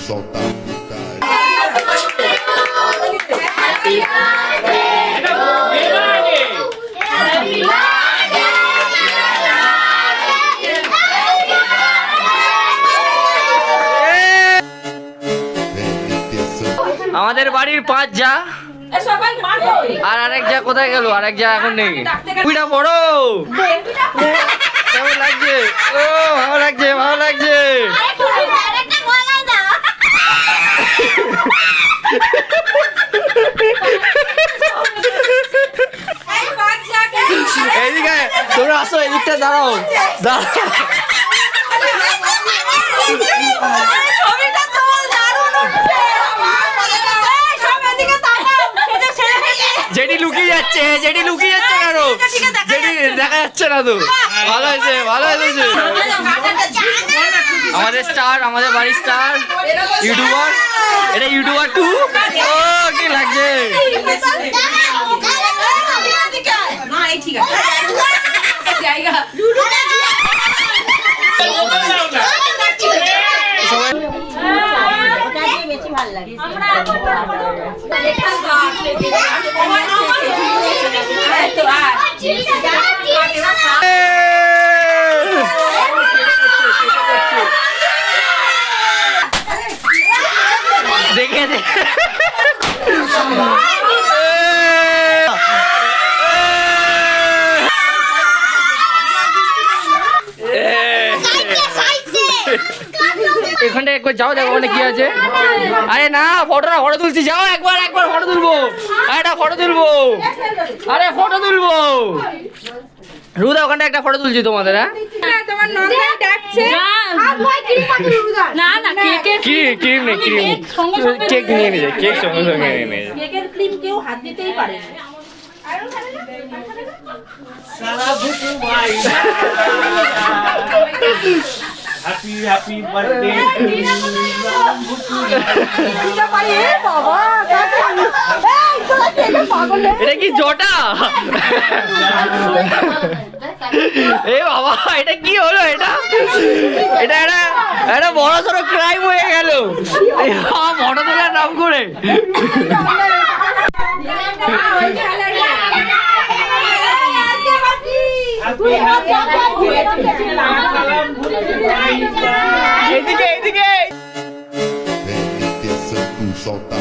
solta আমাদের বাড়ির 5 যা আর আরেক যা কোথায় গেল? আরেক যা এখন নেই। তুইটা বড় কেমন লাগছে? ও ভালো লাগছে, ভালো লাগছে। এইদিকে তোমরা আসো, এদিকটা দাঁড়াও, দাঁড়াও। যেটি লুকিয়ে যাচ্ছে, যেটি লুকিয়ে যাচ্ছে কেন? যেটি দেখা যাচ্ছে না তো। ভালো হয়েছে, ভালো হয়েছে। আমাদের স্টার, আমাদের বাড়ির স্টার ইউটিউবার, এটা ইউটিউবার 2। ও কি লাগছে? দেখে দেখে এখানটা একবার যাও, দেখো ওখানে কি আছে। আরে না, ফটো তুলছি, যাও একবার ফটো তুলবো। আরে একটা ফটো তুলবো, আরে ফটো তুলবো। রুদা ওখানটা একটা ফটো তুলছি তোমাদের। হ্যাঁ তোমার নন্দন ডাকছে। না না ক্রিম নেই, কেক নিয়ে নিয়ে যায়, কেক সঙ্গে সঙ্গে নিয়ে নিয়ে যায়। কেকের ক্রিম কেউ হাত দিতেই পারে না। Happy birthday to এটা কি জটা? এ বাবা, এটা কি হলো? এটা একটা বড় সড়ো ক্রাইম হয়ে গেল ফটো তোলার নাম করে। এদিকে solta